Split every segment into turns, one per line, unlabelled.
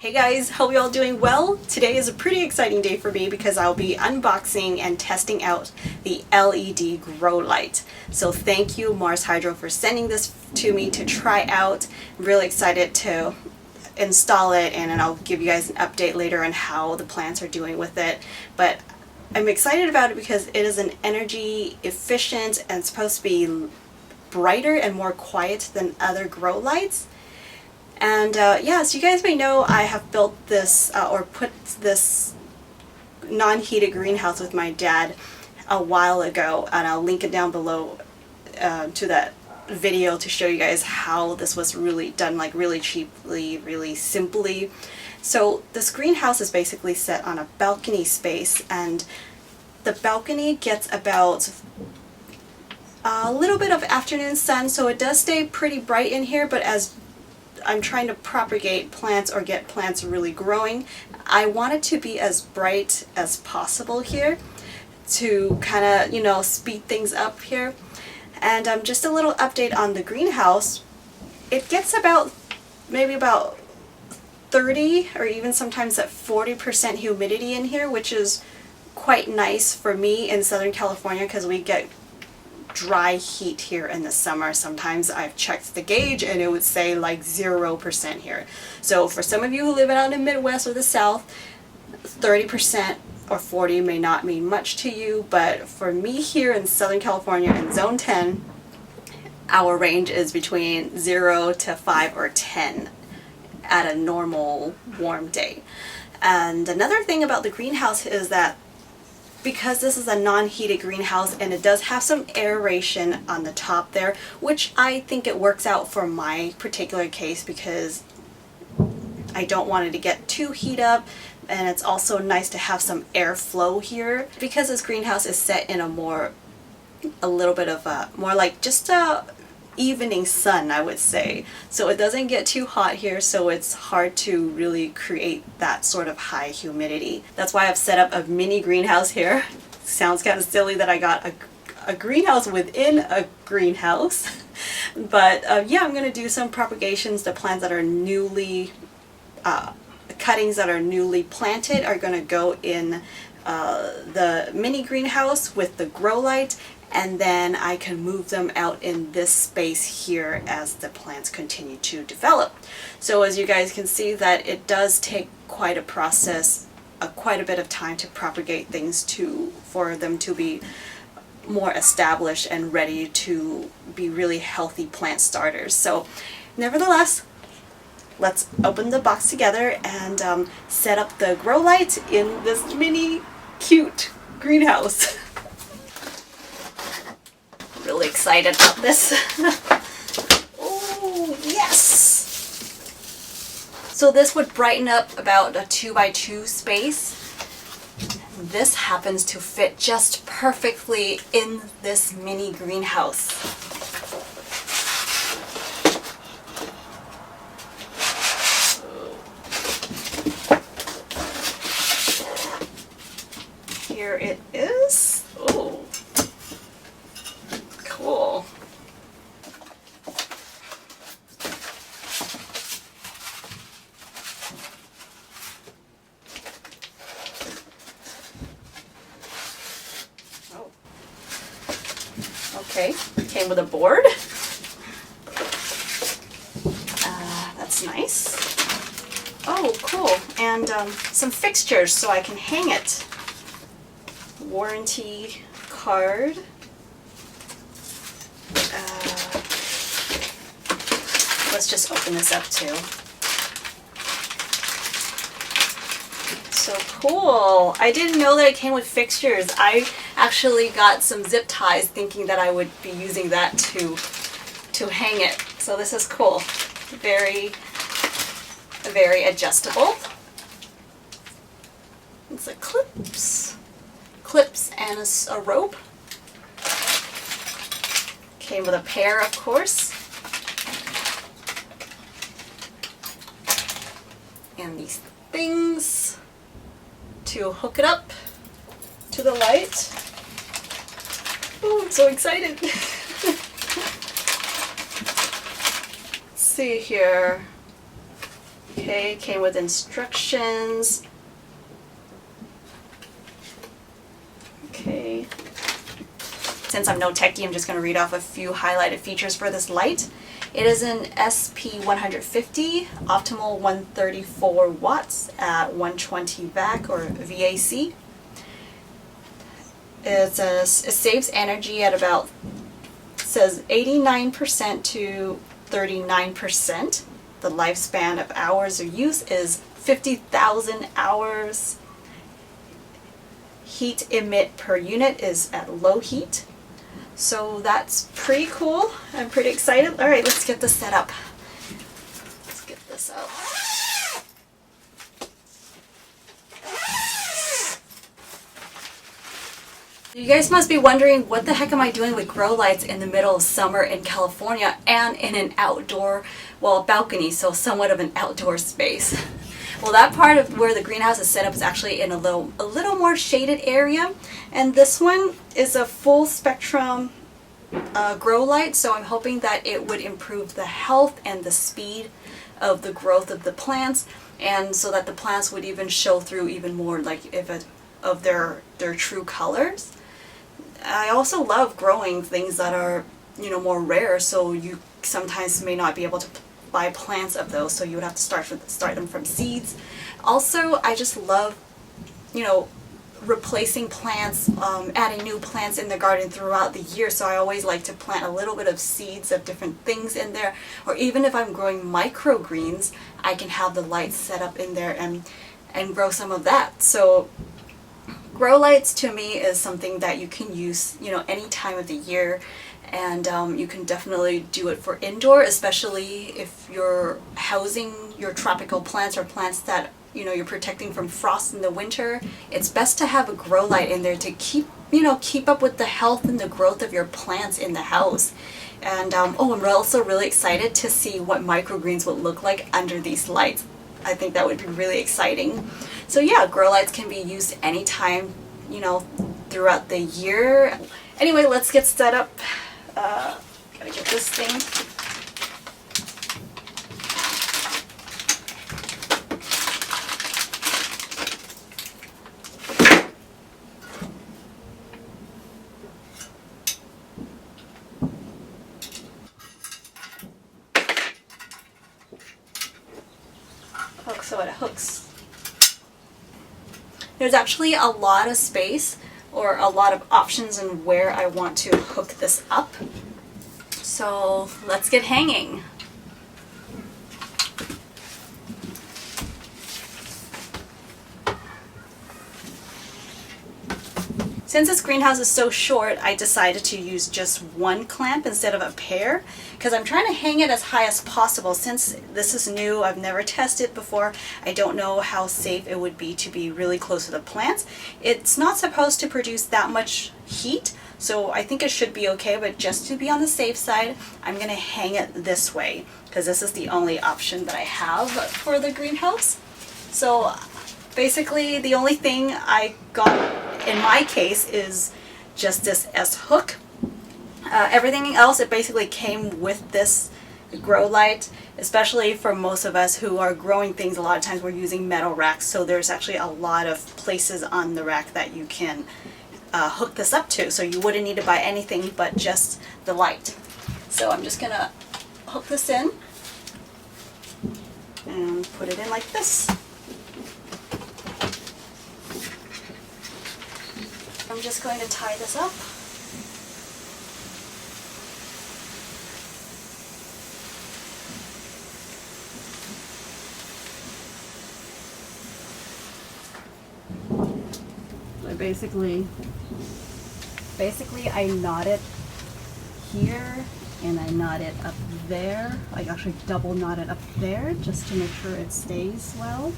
Hey guys, hope you all doing well. Today is a pretty exciting day for me because I'll be unboxing and testing out the LED grow light. So thank you Mars Hydro for sending this to me to try out. I'm really excited to install it, and then I'll give you guys an update later on how the plants are doing with it. But I'm excited about it because it is an energy efficient and supposed to be brighter and more quiet than other grow lights. And yeah, so you guys may know I have built this or put this non-heated greenhouse with my dad a while ago, and I'll link it down below to that video to show you guys how this was really done, like really cheaply, really simply. So this greenhouse is basically set on a balcony space, and the balcony gets about a little bit of afternoon sun, so it does stay pretty bright in here, but as I'm trying to propagate plants or get plants really growing, I want it to be as bright as possible here to kind of, you know, speed things up here. And just a little update on the greenhouse. It gets about maybe about 30 or even sometimes at 40% humidity in here, which is quite nice for me in Southern California because we get dry heat here in the summer. Sometimes I've checked the gauge and it would say like 0% here. So for some of you who live out in the Midwest or the South, 30% or 40 may not mean much to you, but for me here in Southern California in Zone 10, our range is between 0 to 5 or 10 at a normal warm day. And another thing about the greenhouse is that because this is a non-heated greenhouse and it does have some aeration on the top there, which I think it works out for my particular case because I don't want it to get too heat up, and it's also nice to have some airflow here because this greenhouse is set in a little bit of a more like just a evening sun, I would say. So it doesn't get too hot here, so it's hard to really create that sort of high humidity. That's why I've set up a mini greenhouse here. Sounds kind of silly that I got a greenhouse within a greenhouse. But yeah, I'm going to do some propagations. The plants that are newly, the cuttings that are newly planted are going to go in the mini greenhouse with the grow light, and then I can move them out in this space here as the plants continue to develop. So as you guys can see, that it does take quite a process, quite a bit of time to propagate things for them to be more established and ready to be really healthy plant starters. So nevertheless, let's open the box together and set up the grow light in this mini cute greenhouse. Really excited about this. Oh yes! So this would brighten up about a 2x2 space. This happens to fit just perfectly in this mini greenhouse. Here it is. Oh. Cool. Oh. Okay, came with a board. That's nice. Oh, cool. And some fixtures so I can hang it. Warranty card. Let's just open this up too. So cool. I didn't know that it came with fixtures. I actually got some zip ties thinking that I would be using that to hang it. So this is cool. Very, very adjustable. It's like clips and a rope. Came with a pair, of course. And these things to hook it up to the light. Oh, I'm so excited. Let's see here. Okay, came with instructions. Okay. Since I'm no techie, I'm just going to read off a few highlighted features for this light. It is an SP150, optimal 134 watts at 120 VAC or VAC. It saves energy at about, it says 89% to 39%. The lifespan of hours of use is 50,000 hours. Heat emit per unit is at low heat. So that's pretty cool. I'm pretty excited. All right, let's get this set up. Let's get this out. You guys must be wondering, what the heck am I doing with grow lights in the middle of summer in California and in an outdoor, well, balcony, so somewhat of an outdoor space. Well, that part of where the greenhouse is set up is actually in a little more shaded area, and this one is a full spectrum grow light, so I'm hoping that it would improve the health and the speed of the growth of the plants, and so that the plants would even show through even more, like of their true colors. I also love growing things that are, you know, more rare, so you sometimes may not be able to buy plants of those, so you would have to start them from seeds. Also, I just love, you know, replacing plants, adding new plants in the garden throughout the year, so I always like to plant a little bit of seeds of different things in there, or even if I'm growing microgreens, I can have the lights set up in there and grow some of that. So grow lights to me is something that you can use, you know, any time of the year, and you can definitely do it for indoor, especially if you're housing your tropical plants or plants that, you know, you're protecting from frost in the winter. It's best to have a grow light in there to keep up with the health and the growth of your plants in the house. And oh, I'm also really excited to see what microgreens will look like under these lights. I think that would be really exciting. So yeah, grow lights can be used anytime, you know, throughout the year. Anyway, let's get set up. Gotta get this thing. Hook so it hooks. There's actually a lot of space or a lot of options in where I want to hook this up. So let's get hanging. Since this greenhouse is so short, I decided to use just one clamp instead of a pair, because I'm trying to hang it as high as possible. Since this is new, I've never tested before, I don't know how safe it would be to be really close to the plants. It's not supposed to produce that much heat, so I think it should be okay, but just to be on the safe side, I'm going to hang it this way, because this is the only option that I have for the greenhouse. So basically, the only thing I got in my case is just this S-hook. Everything else, it basically came with this grow light, especially for most of us who are growing things. A lot of times we're using metal racks, so there's actually a lot of places on the rack that you can hook this up to, so you wouldn't need to buy anything but just the light. So I'm just gonna hook this in and put it in like this. I'm just going to tie this up. So basically I knot it here and I knot it up there. I actually double knot it up there just to make sure it stays well.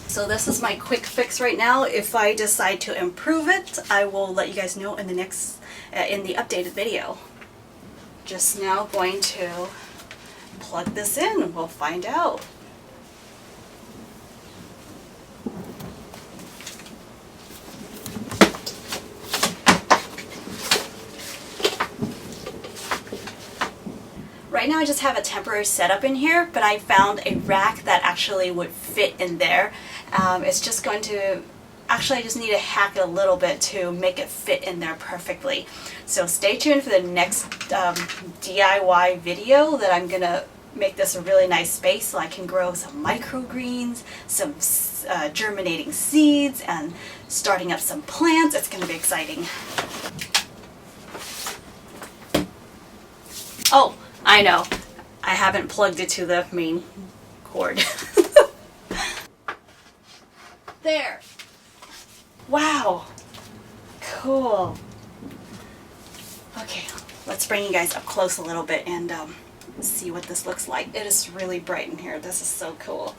So this is my quick fix right now. If I decide to improve it, I will let you guys know in the next, in the updated video. Just now going to plug this in. We'll find out. Right now I just have a temporary setup in here, but I found a rack that actually would fit in there. It's just going to, actually I just need to hack it a little bit to make it fit in there perfectly. So stay tuned for the next DIY video that I'm gonna make this a really nice space so I can grow some microgreens, some germinating seeds, and starting up some plants. It's gonna be exciting. Oh, I know. I haven't plugged it to the main cord. There. Wow. Cool. Okay, let's bring you guys up close a little bit and see what this looks like. It is really bright in here. This is so cool.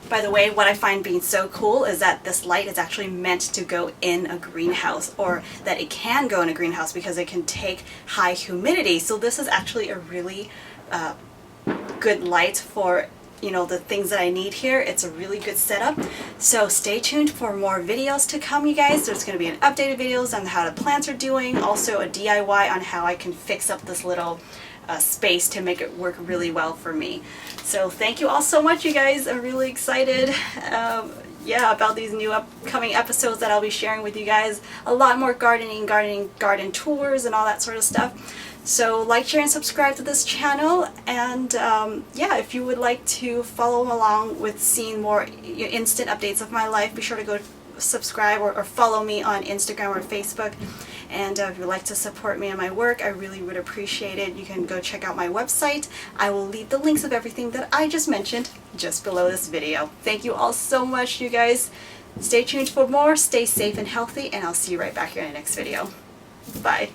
By the way, what I find being so cool is that this light is actually meant to go in a greenhouse, or that it can go in a greenhouse because it can take high humidity. So this is actually a really good light for, you know, the things that I need here. It's a really good setup. So stay tuned for more videos to come, you guys. There's going to be an updated videos on how the plants are doing, also a DIY on how I can fix up this little space to make it work really well for me. So thank you all so much, you guys. I'm really excited yeah, about these new upcoming episodes that I'll be sharing with you guys. A lot more garden tours and all that sort of stuff. So like, share, and subscribe to this channel, and yeah, if you would like to follow along with seeing more instant updates of my life, be sure to go subscribe or follow me on Instagram or Facebook. And if you'd like to support me in my work, I really would appreciate it. You can go check out my website. I will leave the links of everything that I just mentioned just below this video. Thank you all so much, you guys. Stay tuned for more, stay safe and healthy, and I'll see you right back here in the next video. Bye.